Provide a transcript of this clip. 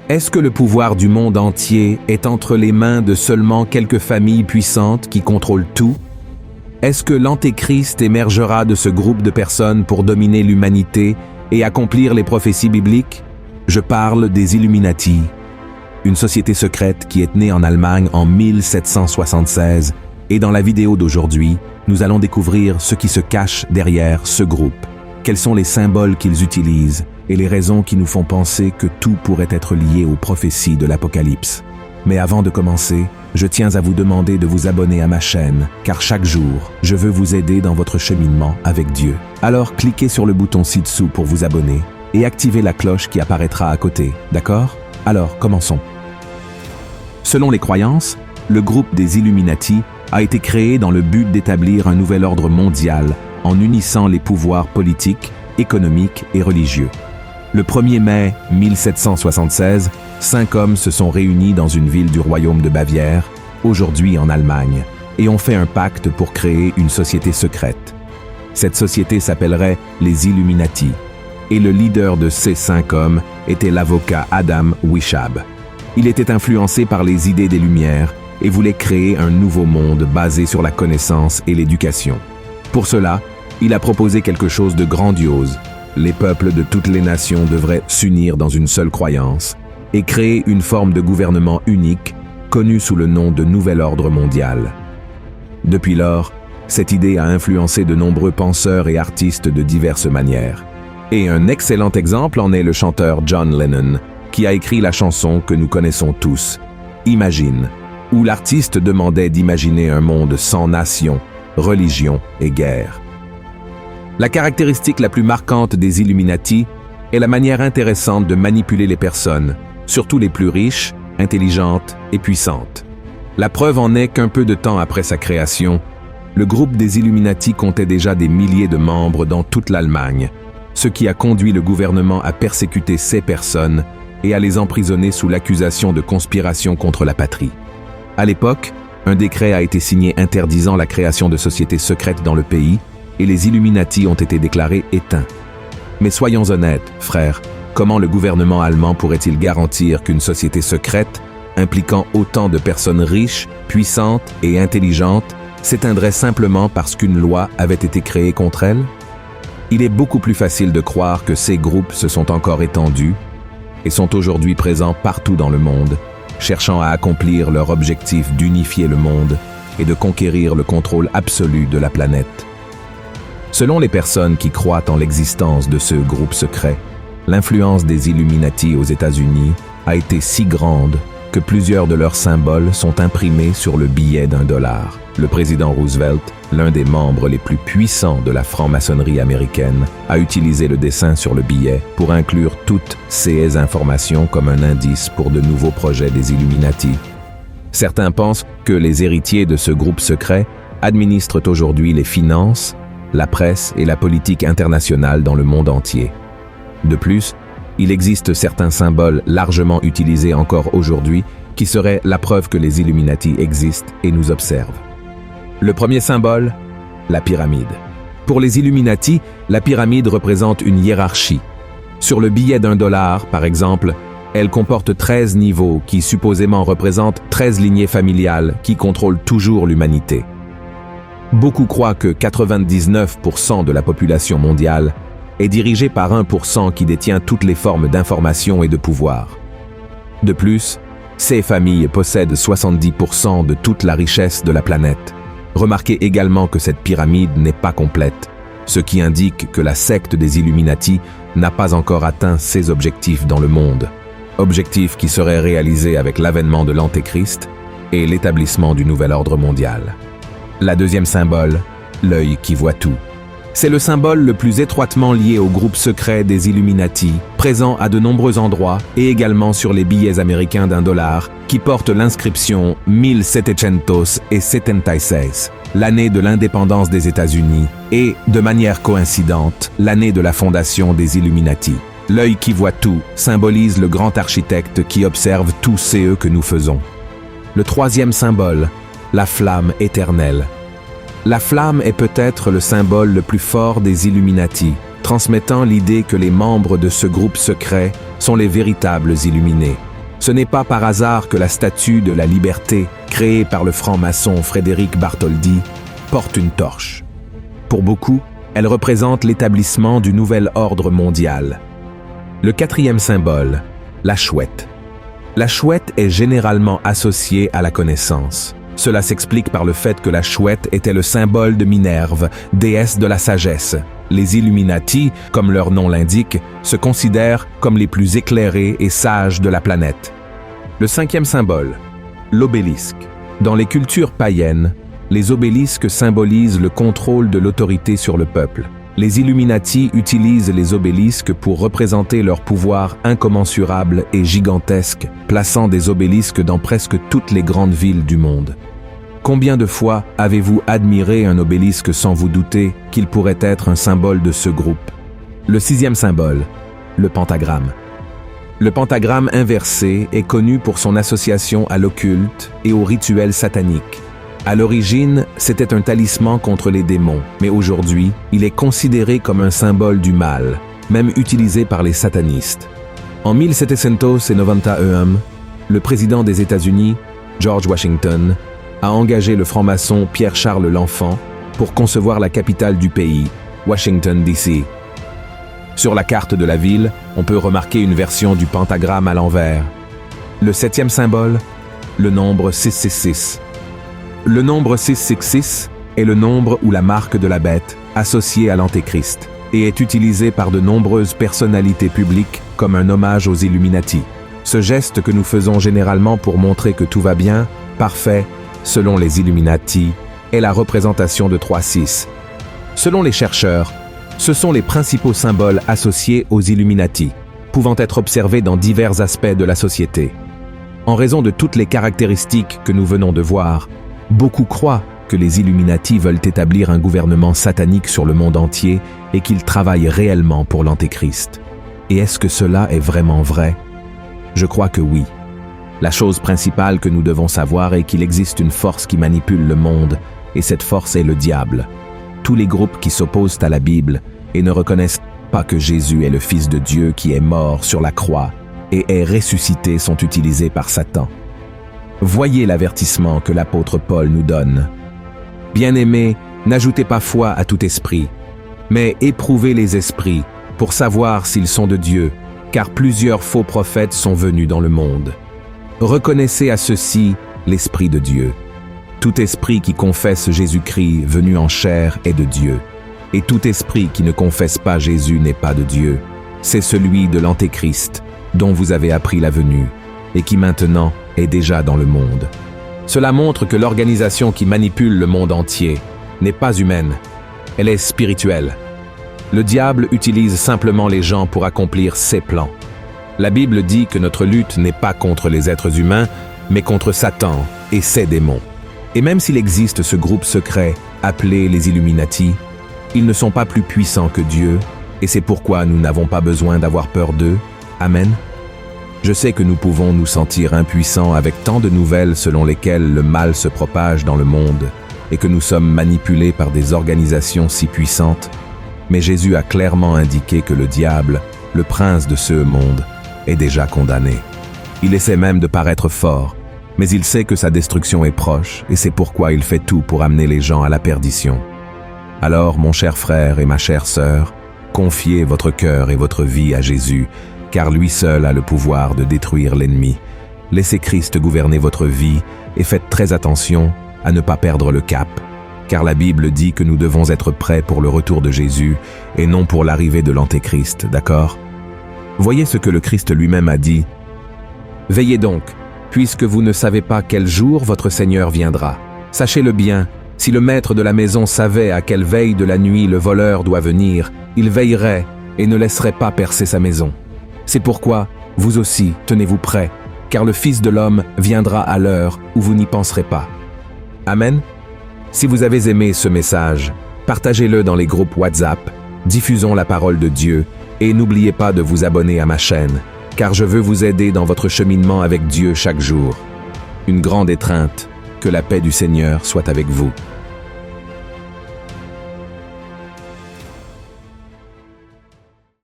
Est-ce que le pouvoir du monde entier est entre les mains de seulement quelques familles puissantes qui contrôlent tout? Est-ce que l'Antéchrist émergera de ce groupe de personnes pour dominer l'humanité et accomplir les prophéties bibliques? Je parle des Illuminati, une société secrète qui est née en Allemagne en 1776, et dans la vidéo d'aujourd'hui, nous allons découvrir ce qui se cache derrière ce groupe, quels sont les symboles qu'ils utilisent et les raisons qui nous font penser que tout pourrait être lié aux prophéties de l'Apocalypse. Mais avant de commencer, je tiens à vous demander de vous abonner à ma chaîne, car chaque jour, je veux vous aider dans votre cheminement avec Dieu. Alors cliquez sur le bouton ci-dessous pour vous abonner et activez la cloche qui apparaîtra à côté, d'accord? Alors, commençons. Selon les croyances, le groupe des Illuminati a été créé dans le but d'établir un nouvel ordre mondial en unissant les pouvoirs politiques, économiques et religieux. Le 1er mai 1776, 5 hommes se sont réunis dans une ville du royaume de Bavière, aujourd'hui en Allemagne, et ont fait un pacte pour créer une société secrète. Cette société s'appellerait les Illuminati, et le leader de ces 5 hommes était l'avocat Adam Weishaupt. Il était influencé par les idées des Lumières et voulait créer un nouveau monde basé sur la connaissance et l'éducation. Pour cela, il a proposé quelque chose de grandiose. Les peuples de toutes les nations devraient s'unir dans une seule croyance et créer une forme de gouvernement unique, connue sous le nom de Nouvel Ordre Mondial. Depuis lors, cette idée a influencé de nombreux penseurs et artistes de diverses manières. Et un excellent exemple en est le chanteur John Lennon, qui a écrit la chanson que nous connaissons tous, Imagine, où l'artiste demandait d'imaginer un monde sans nation, religion et guerre. La caractéristique la plus marquante des Illuminati est la manière intéressante de manipuler les personnes, surtout les plus riches, intelligentes et puissantes. La preuve en est qu'un peu de temps après sa création, le groupe des Illuminati comptait déjà des milliers de membres dans toute l'Allemagne, ce qui a conduit le gouvernement à persécuter ces personnes et à les emprisonner sous l'accusation de conspiration contre la patrie. À l'époque, un décret a été signé interdisant la création de sociétés secrètes dans le pays et les Illuminati ont été déclarés éteints. Mais soyons honnêtes, frères, comment le gouvernement allemand pourrait-il garantir qu'une société secrète, impliquant autant de personnes riches, puissantes et intelligentes, s'éteindrait simplement parce qu'une loi avait été créée contre elle? Il est beaucoup plus facile de croire que ces groupes se sont encore étendus et sont aujourd'hui présents partout dans le monde, cherchant à accomplir leur objectif d'unifier le monde et de conquérir le contrôle absolu de la planète. Selon les personnes qui croient en l'existence de ce groupe secret, l'influence des Illuminati aux États-Unis a été si grande que plusieurs de leurs symboles sont imprimés sur le billet d'$1. Le président Roosevelt, l'un des membres les plus puissants de la franc-maçonnerie américaine, a utilisé le dessin sur le billet pour inclure toutes ces informations comme un indice pour de nouveaux projets des Illuminati. Certains pensent que les héritiers de ce groupe secret administrent aujourd'hui les finances, la presse et la politique internationale dans le monde entier. De plus, il existe certains symboles largement utilisés encore aujourd'hui qui seraient la preuve que les Illuminati existent et nous observent. Le premier symbole, la pyramide. Pour les Illuminati, la pyramide représente une hiérarchie. Sur le billet d'$1, par exemple, elle comporte 13 niveaux qui supposément représentent 13 lignées familiales qui contrôlent toujours l'humanité. Beaucoup croient que 99% de la population mondiale est dirigée par 1% qui détient toutes les formes d'information et de pouvoir. De plus, ces familles possèdent 70% de toute la richesse de la planète. Remarquez également que cette pyramide n'est pas complète, ce qui indique que la secte des Illuminati n'a pas encore atteint ses objectifs dans le monde, objectifs qui seraient réalisés avec l'avènement de l'Antéchrist et l'établissement du nouvel ordre mondial. La deuxième symbole, l'œil qui voit tout. C'est le symbole le plus étroitement lié au groupe secret des Illuminati, présent à de nombreux endroits et également sur les billets américains d'$1 qui portent l'inscription 1776, l'année de l'indépendance des États-Unis et, de manière coïncidente, l'année de la fondation des Illuminati. L'œil qui voit tout symbolise le grand architecte qui observe tous ces que nous faisons. Le troisième symbole, la flamme éternelle. La flamme est peut-être le symbole le plus fort des Illuminati, transmettant l'idée que les membres de ce groupe secret sont les véritables illuminés. Ce n'est pas par hasard que la statue de la liberté, créée par le franc-maçon Frédéric Bartholdi, porte une torche. Pour beaucoup, elle représente l'établissement du nouvel ordre mondial. Le quatrième symbole, la chouette. La chouette est généralement associée à la connaissance. Cela s'explique par le fait que la chouette était le symbole de Minerve, déesse de la sagesse. Les Illuminati, comme leur nom l'indique, se considèrent comme les plus éclairés et sages de la planète. Le cinquième symbole, l'obélisque. Dans les cultures païennes, les obélisques symbolisent le contrôle de l'autorité sur le peuple. Les Illuminati utilisent les obélisques pour représenter leur pouvoir incommensurable et gigantesque, plaçant des obélisques dans presque toutes les grandes villes du monde. Combien de fois avez-vous admiré un obélisque sans vous douter qu'il pourrait être un symbole de ce groupe? Le sixième symbole, le pentagramme. Le pentagramme inversé est connu pour son association à l'occulte et aux rituels sataniques. À l'origine, c'était un talisman contre les démons, mais aujourd'hui, il est considéré comme un symbole du mal, même utilisé par les satanistes. En 1791, le président des États-Unis, George Washington, a engagé le franc-maçon Pierre-Charles l'Enfant pour concevoir la capitale du pays, Washington, D.C. Sur la carte de la ville, on peut remarquer une version du pentagramme à l'envers. Le septième symbole, le nombre 666. Le nombre 666 est le nombre ou la marque de la bête associée à l'Antéchrist et est utilisé par de nombreuses personnalités publiques comme un hommage aux Illuminati. Ce geste que nous faisons généralement pour montrer que tout va bien, parfait, selon les Illuminati, est la représentation de 3-6. Selon les chercheurs, ce sont les principaux symboles associés aux Illuminati, pouvant être observés dans divers aspects de la société. En raison de toutes les caractéristiques que nous venons de voir, beaucoup croient que les Illuminati veulent établir un gouvernement satanique sur le monde entier et qu'ils travaillent réellement pour l'Antéchrist. Et est-ce que cela est vraiment vrai? Je crois que oui. La chose principale que nous devons savoir est qu'il existe une force qui manipule le monde, et cette force est le diable. Tous les groupes qui s'opposent à la Bible et ne reconnaissent pas que Jésus est le Fils de Dieu qui est mort sur la croix et est ressuscité sont utilisés par Satan. Voyez l'avertissement que l'apôtre Paul nous donne. Bien-aimés, n'ajoutez pas foi à tout esprit, mais éprouvez les esprits pour savoir s'ils sont de Dieu, car plusieurs faux prophètes sont venus dans le monde. Reconnaissez à ceux-ci l'Esprit de Dieu. Tout esprit qui confesse Jésus-Christ venu en chair est de Dieu, et tout esprit qui ne confesse pas Jésus n'est pas de Dieu. C'est celui de l'Antéchrist, dont vous avez appris la venue, et qui maintenant est déjà dans le monde. Cela montre que l'organisation qui manipule le monde entier n'est pas humaine, elle est spirituelle. Le diable utilise simplement les gens pour accomplir ses plans. La Bible dit que notre lutte n'est pas contre les êtres humains, mais contre Satan et ses démons. Et même s'il existe ce groupe secret appelé les Illuminati, ils ne sont pas plus puissants que Dieu, et c'est pourquoi nous n'avons pas besoin d'avoir peur d'eux. Amen. Je sais que nous pouvons nous sentir impuissants avec tant de nouvelles selon lesquelles le mal se propage dans le monde et que nous sommes manipulés par des organisations si puissantes, mais Jésus a clairement indiqué que le diable, le prince de ce monde, est déjà condamné. Il essaie même de paraître fort, mais il sait que sa destruction est proche et c'est pourquoi il fait tout pour amener les gens à la perdition. Alors, mon cher frère et ma chère sœur, confiez votre cœur et votre vie à Jésus, car lui seul a le pouvoir de détruire l'ennemi. Laissez Christ gouverner votre vie et faites très attention à ne pas perdre le cap, car la Bible dit que nous devons être prêts pour le retour de Jésus et non pour l'arrivée de l'Antéchrist, d'accord? Voyez ce que le Christ lui-même a dit. « Veillez donc, puisque vous ne savez pas quel jour votre Seigneur viendra. Sachez-le bien, si le maître de la maison savait à quelle veille de la nuit le voleur doit venir, il veillerait et ne laisserait pas percer sa maison. C'est pourquoi, vous aussi, tenez-vous prêts, car le Fils de l'homme viendra à l'heure où vous n'y penserez pas. » Amen. Si vous avez aimé ce message, partagez-le dans les groupes WhatsApp, diffusons la parole de Dieu et n'oubliez pas de vous abonner à ma chaîne, car je veux vous aider dans votre cheminement avec Dieu chaque jour. Une grande étreinte, que la paix du Seigneur soit avec vous.